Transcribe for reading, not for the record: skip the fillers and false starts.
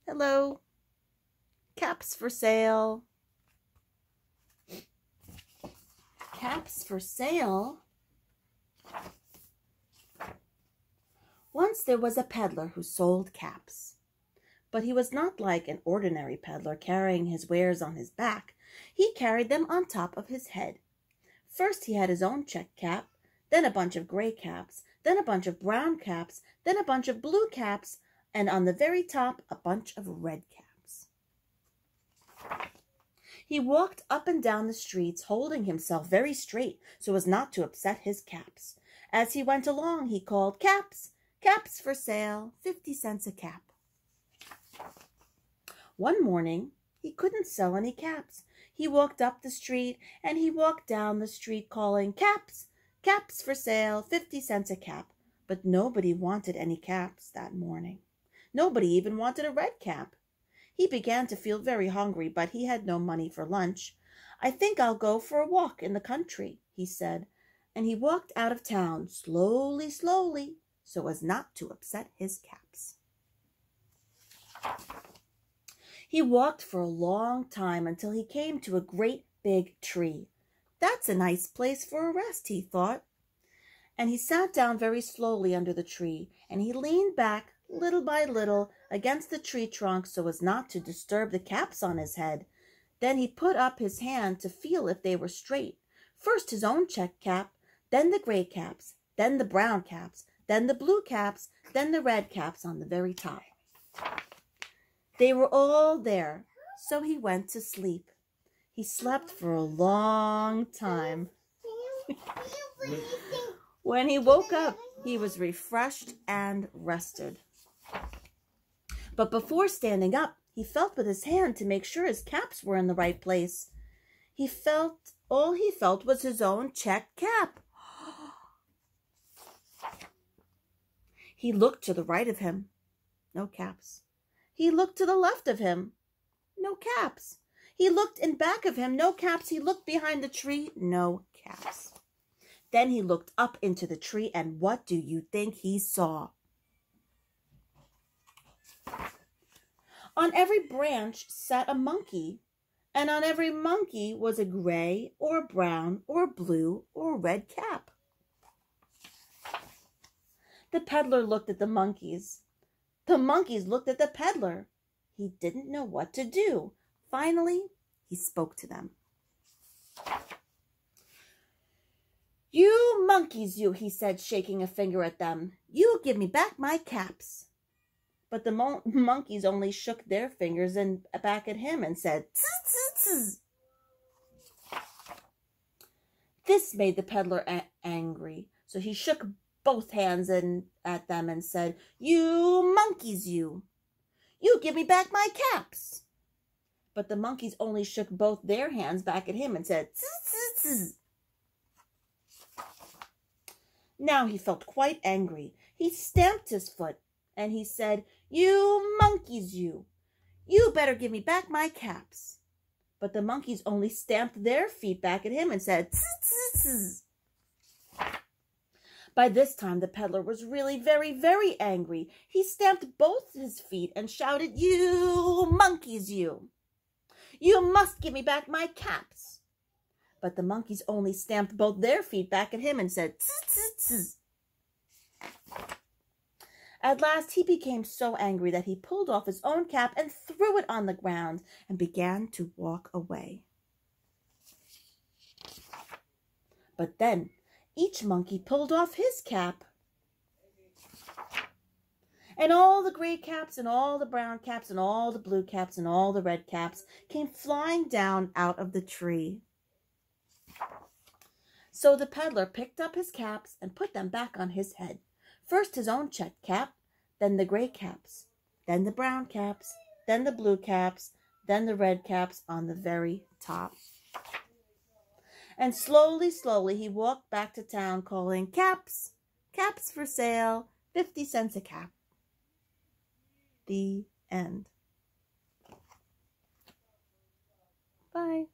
Hello. Caps for sale. Caps for sale. Once there was a peddler who sold caps. But he was not like an ordinary peddler carrying his wares on his back. He carried them on top of his head. First he had his own check cap, then a bunch of gray caps, then a bunch of brown caps, then a bunch of blue caps, and on the very top a bunch of red caps. He walked up and down the streets, holding himself very straight so as not to upset his caps. As he went along, he called, "Caps, caps for sale, 50 cents a cap." One morning, he couldn't sell any caps. He walked up the street and he walked down the street calling, "Caps, caps for sale, 50 cents a cap." But nobody wanted any caps that morning. Nobody even wanted a red cap. He began to feel very hungry, but he had no money for lunch. "I think I'll go for a walk in the country," he said, and he walked out of town slowly, slowly, so as not to upset his caps. He walked for a long time until he came to a great big tree. "That's a nice place for a rest," he thought. And he sat down very slowly under the tree, and he leaned back little by little against the tree trunk so as not to disturb the caps on his head. Then he put up his hand to feel if they were straight. First his own check cap, then the gray caps, then the brown caps, then the blue caps, then the red caps on the very top. They were all there, so he went to sleep. He slept for a long time. When he woke up, he was refreshed and rested. But before standing up, he felt with his hand to make sure his caps were in the right place. All he felt was his own check cap. He looked to the right of him. No caps. He looked to the left of him. No caps. He looked in back of him. No caps. He looked behind the tree. No caps. Then he looked up into the tree, and what do you think he saw? On every branch sat a monkey, and on every monkey was a gray or brown or blue or red cap. The peddler looked at the monkeys. The monkeys looked at the peddler. He didn't know what to do. Finally, he spoke to them. "You monkeys, you," he said, shaking a finger at them. "You give me back my caps." But the monkeys only shook their fingers back at him and said, "Tz, tz, tz." This made the peddler angry, so he shook both hands at them and said, "You monkeys, you give me back my caps." But the monkeys only shook both their hands back at him and said, "Tz, tz, tz." Now he felt quite angry. He stamped his foot and he said, "You monkeys, you better give me back my caps." But the monkeys only stamped their feet back at him and said, "Tz, tz, tz." By this time, the peddler was really very, very angry. He stamped both his feet and shouted, "You monkeys, you must give me back my caps." But the monkeys only stamped both their feet back at him and said, "Tz, tz, tz." At last, he became so angry that he pulled off his own cap and threw it on the ground and began to walk away. But then each monkey pulled off his cap. And all the gray caps and all the brown caps and all the blue caps and all the red caps came flying down out of the tree. So the peddler picked up his caps and put them back on his head. First his own check cap, then the gray caps, then the brown caps, then the blue caps, then the red caps on the very top. And slowly, slowly he walked back to town calling, "Caps, caps for sale, 50 cents a cap." The end. Bye.